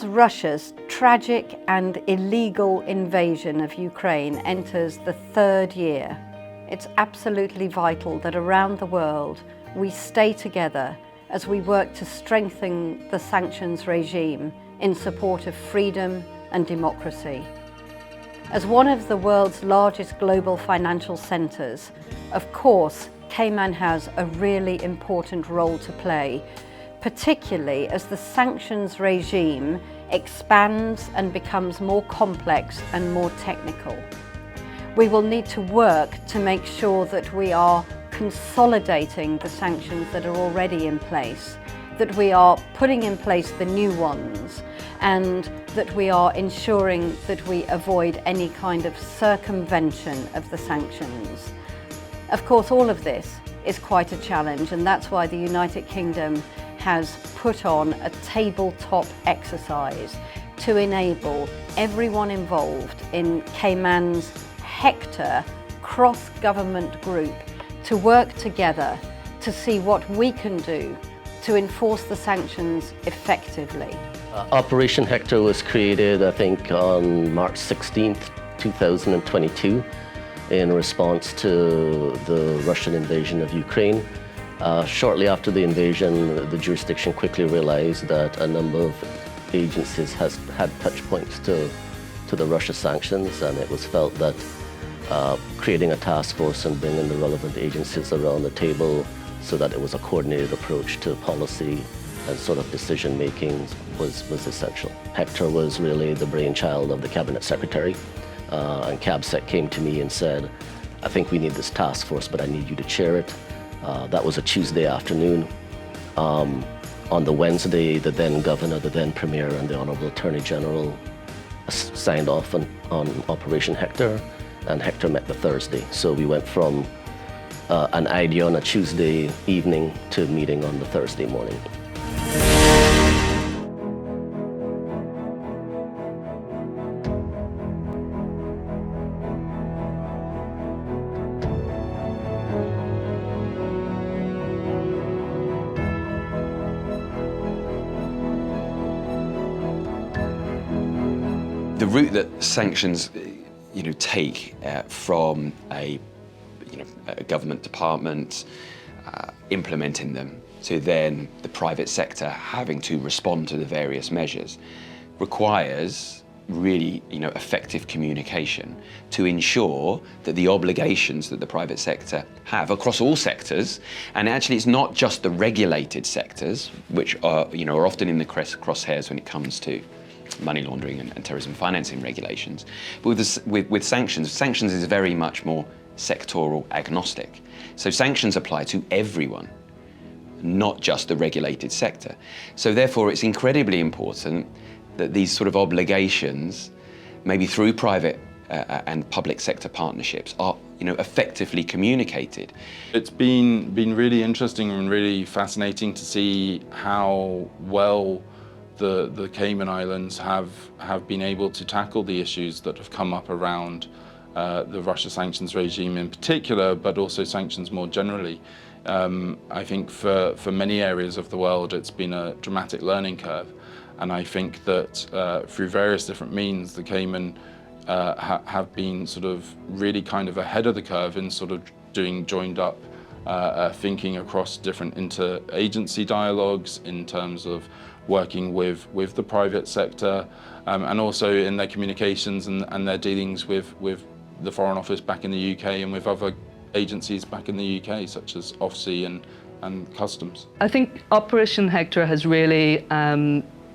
Russia's tragic and illegal invasion of Ukraine enters the third year, it's absolutely vital that around the world we stay together as we work to strengthen the sanctions regime in support of freedom and democracy. As one of the world's largest global financial centres, of course, Cayman has a really important role to play, particularly as the sanctions regime expands and becomes more complex and more technical. We will need to work to make sure that we are consolidating the sanctions that are already in place, that we are putting in place the new ones, and that we are ensuring that we avoid any kind of circumvention of the sanctions. Of course, all of this is quite a challenge, and that's why the United Kingdom has put on a tabletop exercise to enable everyone involved in Cayman's Hektor cross-government group to work together to see what we can do to enforce the sanctions effectively. Operation Hektor was created, I think, on March 16th, 2022, in response to the Russian invasion of Ukraine. Shortly after the invasion, the jurisdiction quickly realized that a number of agencies had touch points to the Russia sanctions, and it was felt that creating a task force and bringing the relevant agencies around the table so that it was a coordinated approach to policy and sort of decision making was essential. Hektor was really the brainchild of the cabinet secretary, and CabSec came to me and said, I think we need this task force, but I need you to chair it. That was a Tuesday afternoon. On the Wednesday, the then governor, the then premier, and the Honorable Attorney General signed off on Operation Hektor, and Hektor met the Thursday. So we went from an idea on a Tuesday evening to meeting on the Thursday morning. The route that sanctions, take from a government department implementing them to then the private sector having to respond to the various measures requires really, effective communication to ensure that the obligations that the private sector have across all sectors, and actually it's not just the regulated sectors, which are often in the crosshairs when it comes to money laundering and terrorism financing regulations. But with sanctions is very much more sectoral agnostic. So sanctions apply to everyone, not just the regulated sector. So therefore it's incredibly important that these sort of obligations, maybe through private and public sector partnerships, are effectively communicated. It's been really interesting and really fascinating to see how well the Cayman Islands have been able to tackle the issues that have come up around the Russia sanctions regime in particular, but also sanctions more generally. I think for many areas of the world it's been a dramatic learning curve, and I think that through various different means the Cayman have been sort of really kind of ahead of the curve in sort of doing joined up thinking across different inter-agency dialogues in terms of working with the private sector, and also in their communications and their dealings with the Foreign Office back in the UK and with other agencies back in the UK, such as OFSI and Customs. I think Operation Hektor has really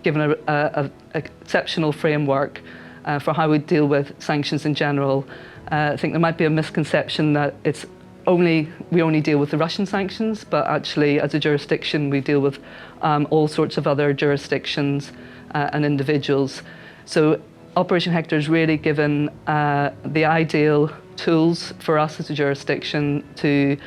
given an exceptional framework for how we deal with sanctions in general. I think there might be a misconception that we only deal with the Russian sanctions, but actually as a jurisdiction we deal with all sorts of other jurisdictions and individuals. So Operation Hektor has really given the ideal tools for us as a jurisdiction to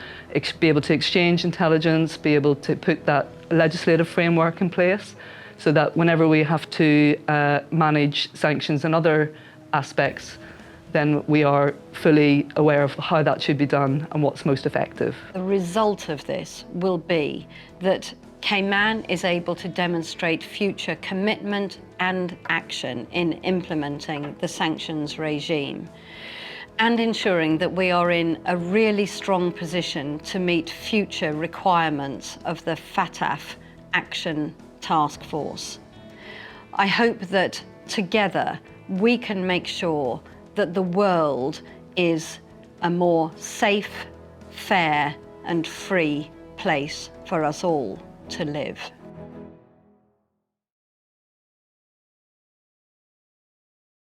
be able to exchange intelligence, be able to put that legislative framework in place so that whenever we have to manage sanctions and other aspects, then we are fully aware of how that should be done and what's most effective. The result of this will be that Cayman is able to demonstrate future commitment and action in implementing the sanctions regime, and ensuring that we are in a really strong position to meet future requirements of the FATF Action Task Force. I hope that together we can make sure that the world is a more safe, fair and free place for us all to live.